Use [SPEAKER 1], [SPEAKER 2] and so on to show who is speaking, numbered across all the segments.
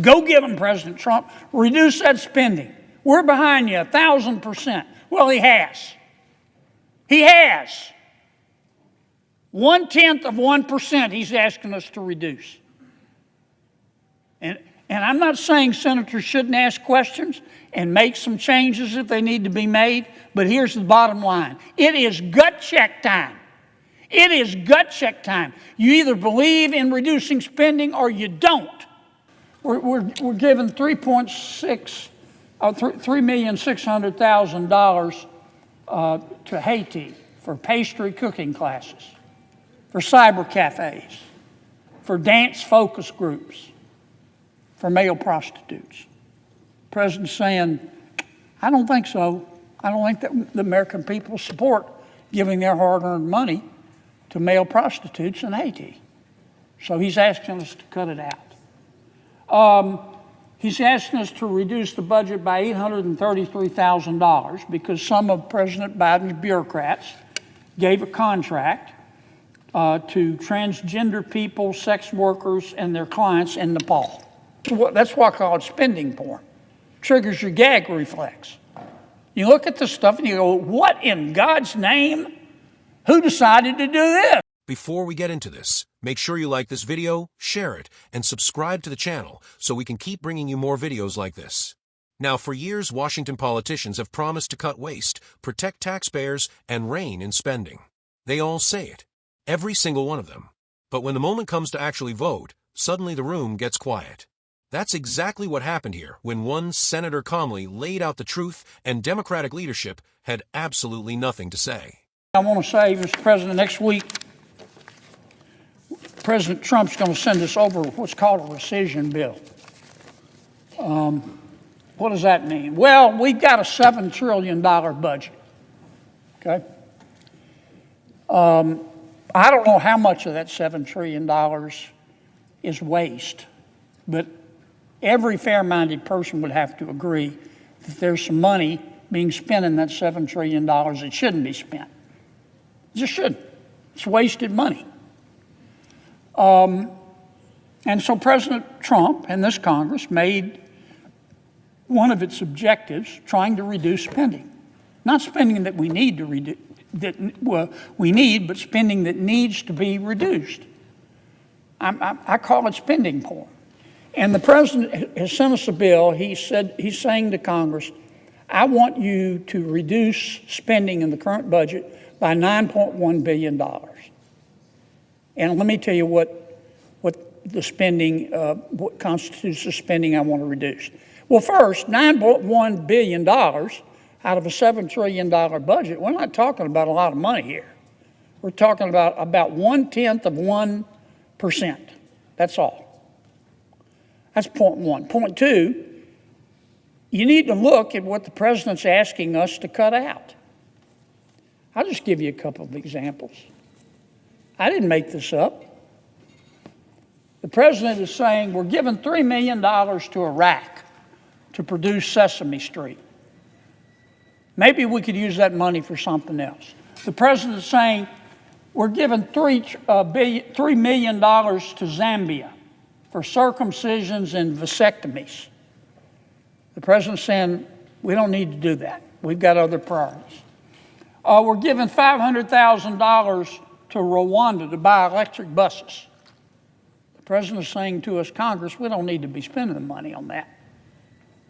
[SPEAKER 1] Go get them, President Trump. Reduce that spending. We're behind you 1,000%. Well, he has. He has. 0.1% he's asking us to reduce. And I'm not saying senators shouldn't ask questions and make some changes if they need to be made, but here's the bottom line. It is gut check time. It is gut check time. You either believe in reducing spending or you don't. We're given $3,600,000 to Haiti for pastry cooking classes, for cyber cafes, for dance focus groups, for male prostitutes. The president's saying, I don't think so. I don't think that the American people support giving their hard-earned money to male prostitutes in Haiti. So he's asking us to cut it out. He's asking us to reduce the budget by $833,000 because some of President Biden's bureaucrats gave a contract to transgender people, sex workers, and their clients in Nepal. That's why I call it spending porn. Triggers your gag reflex. You look at this stuff and you go, what in God's name? Who decided to do this?
[SPEAKER 2] Before we get into this, make sure you like this video, share it, and subscribe to the channel so we can keep bringing you more videos like this. Now, for years, Washington politicians have promised to cut waste, protect taxpayers, and rein in spending. They all say it, every single one of them. But when the moment comes to actually vote, suddenly the room gets quiet. That's exactly what happened here when one Senator calmly laid out the truth and Democratic leadership had absolutely nothing to say.
[SPEAKER 1] I want to say, Mr. President, next week, President Trump's going to send us over what's called a rescission bill. What does that mean? Well, we've got a $7 trillion budget, okay? I don't know how much of that $7 trillion is waste, but every fair-minded person would have to agree that there's some money being spent in that $7 trillion that shouldn't be spent. It just shouldn't. It's wasted money. And so President Trump and this Congress made one of its objectives trying to reduce spending. Not spending that we need to reduce, but spending that needs to be reduced. I call it spending porn. And the president has sent us a bill. He's saying to Congress, I want you to reduce spending in the current budget by $9.1 billion. And let me tell you what the spending, what constitutes the spending I want to reduce. Well, first, $9.1 billion out of a $7 trillion budget, we're not talking about a lot of money here. We're talking about 0.1%. That's all. That's point one. Point two, you need to look at what the president's asking us to cut out. I'll just give you a couple of examples. I didn't make this up. The president is saying we're giving $3 million to Iraq to produce Sesame Street. Maybe we could use that money for something else. The president is saying we're giving $3 million to Zambia for circumcisions and vasectomies. The president's saying we don't need to do that. We've got other priorities. We're giving $500,000 to Rwanda to buy electric buses. The president is saying to us, Congress, we don't need to be spending the money on that.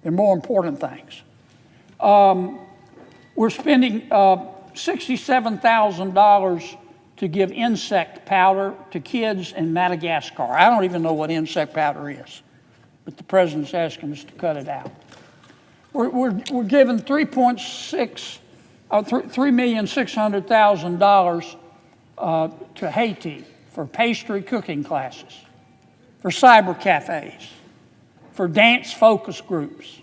[SPEAKER 1] There are more important things. We're spending $67,000 to give insect powder to kids in Madagascar. I don't even know what insect powder is, but the president's asking us to cut it out. We're giving $3,600,000 to Haiti for pastry cooking classes, for cyber cafes, for dance focus groups,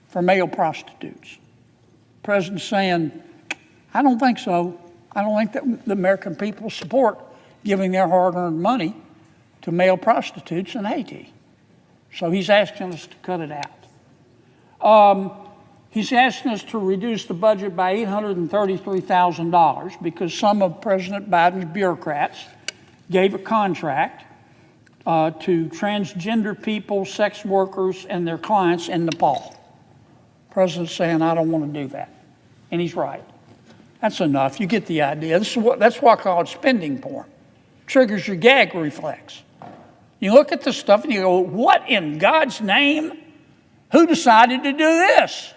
[SPEAKER 1] for male prostitutes. The president's saying, I don't think so. I don't think that the American people support giving their hard-earned money to male prostitutes in Haiti. So he's asking us to cut it out. He's asking us to reduce the budget by $833,000 because some of President Biden's bureaucrats gave a contract to transgender people, sex workers, and their clients in Nepal. The president's saying, I don't want to do that. And he's right. That's enough. You get the idea. That's why I call it spending porn. Triggers your gag reflex. You look at this stuff and you go, what in God's name? Who decided to do this?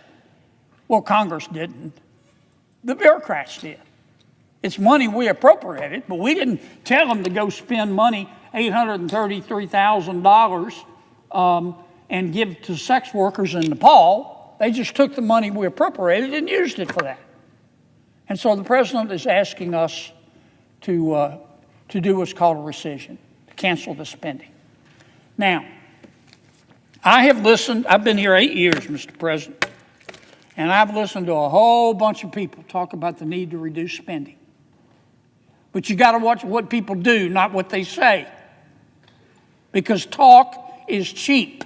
[SPEAKER 1] Well, Congress didn't. The bureaucrats did. It's money we appropriated, but we didn't tell them to go spend money, $833,000, and give to sex workers in Nepal. They just took the money we appropriated and used it for that. And so the president is asking us to do what's called a rescission, to cancel the spending. Now, I have listened, I've been here 8 years, Mr. President, and I've listened to a whole bunch of people talk about the need to reduce spending. But you got to watch what people do, not what they say. Because talk is cheap.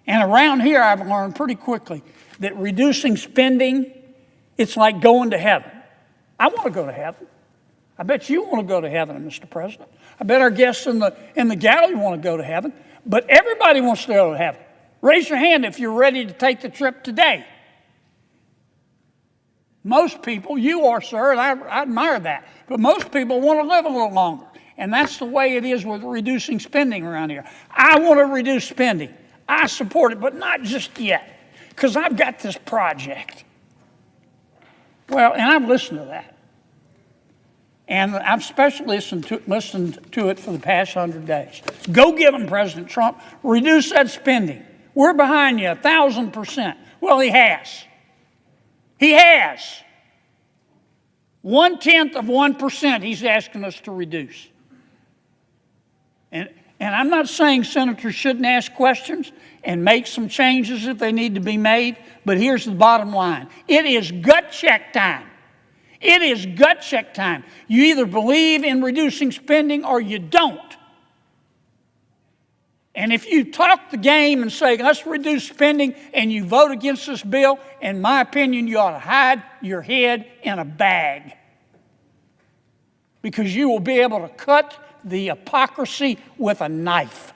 [SPEAKER 1] And around here, I've learned pretty quickly that reducing spending, it's like going to heaven. I want to go to heaven. I bet you want to go to heaven, Mr. President. I bet our guests in the gallery want to go to heaven. But everybody wants to go to heaven. Raise your hand if you're ready to take the trip today. Most people, you are, sir, and I admire that, but most people want to live a little longer. And that's the way it is with reducing spending around here. I want to reduce spending. I support it, but not just yet, because I've got this project. Well, and I've listened to that. And I've especially listened to it for the past 100 days. Go get them, President Trump. Reduce that spending. We're behind you 1,000%. Well, he has. He has. 0.1% he's asking us to reduce. And I'm not saying senators shouldn't ask questions and make some changes if they need to be made, but here's the bottom line. It is gut check time. It is gut check time. You either believe in reducing spending or you don't. And if you talk the game and say, let's reduce spending, and you vote against this bill, in my opinion, you ought to hide your head in a bag. Because you will be able to cut the hypocrisy with a knife.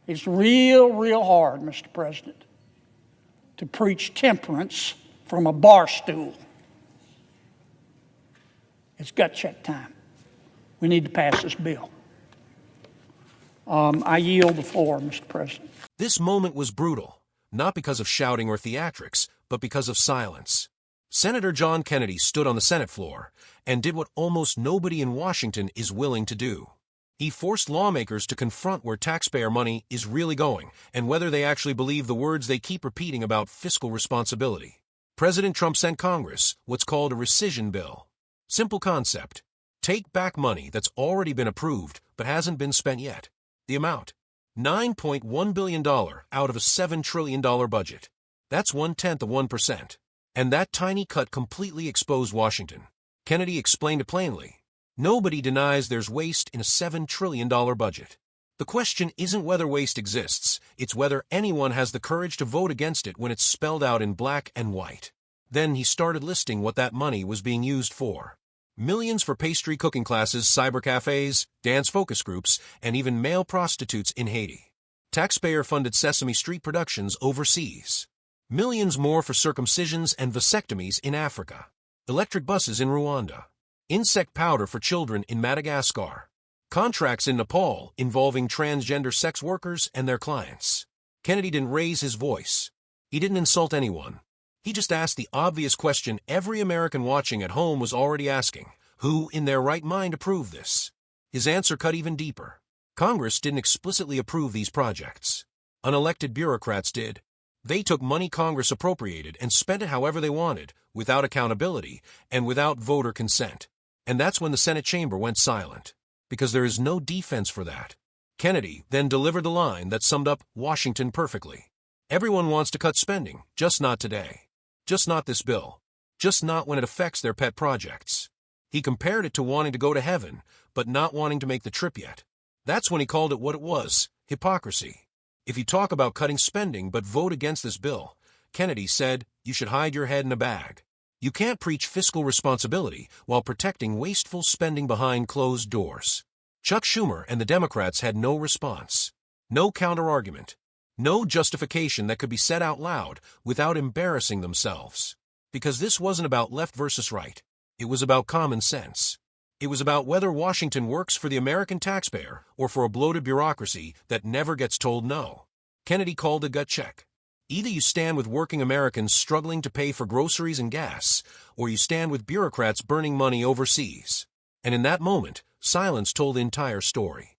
[SPEAKER 1] It's real, real hard, Mr. President, to preach temperance from a bar stool. It's gut check time. We need to pass this bill. I yield the floor, Mr. President.
[SPEAKER 2] This moment was brutal, not because of shouting or theatrics, but because of silence. Senator John Kennedy stood on the Senate floor and did what almost nobody in Washington is willing to do. He forced lawmakers to confront where taxpayer money is really going and whether they actually believe the words they keep repeating about fiscal responsibility. President Trump sent Congress what's called a rescission bill. Simple concept. Take back money that's already been approved but hasn't been spent yet. The amount, $9.1 billion out of a $7 trillion budget. That's 1/10 of 1%. And that tiny cut completely exposed Washington. Kennedy explained it plainly. Nobody denies there's waste in a $7 trillion budget. The question isn't whether waste exists, it's whether anyone has the courage to vote against it when it's spelled out in black and white. Then he started listing what that money was being used for. Millions for pastry cooking classes, cyber cafes, dance focus groups, and even male prostitutes in Haiti. Taxpayer-funded Sesame Street productions overseas. Millions more for circumcisions and vasectomies in Africa. Electric buses in Rwanda. Insect powder for children in Madagascar. Contracts in Nepal involving transgender sex workers and their clients. Kennedy didn't raise his voice. He didn't insult anyone. He just asked the obvious question every American watching at home was already asking. Who in their right mind approved this? His answer cut even deeper. Congress didn't explicitly approve these projects. Unelected bureaucrats did. They took money Congress appropriated and spent it however they wanted, without accountability and without voter consent. And that's when the Senate chamber went silent. Because there is no defense for that. Kennedy then delivered the line that summed up Washington perfectly. Everyone wants to cut spending, just not today. Just not this bill. Just not when it affects their pet projects. He compared it to wanting to go to heaven, but not wanting to make the trip yet. That's when he called it what it was, hypocrisy. If you talk about cutting spending but vote against this bill, Kennedy said, you should hide your head in a bag. You can't preach fiscal responsibility while protecting wasteful spending behind closed doors. Chuck Schumer and the Democrats had no response, no counterargument, no justification that could be said out loud without embarrassing themselves. Because this wasn't about left versus right. It was about common sense. It was about whether Washington works for the American taxpayer or for a bloated bureaucracy that never gets told no. Kennedy called a gut check. Either you stand with working Americans struggling to pay for groceries and gas, or you stand with bureaucrats burning money overseas. And in that moment, silence told the entire story.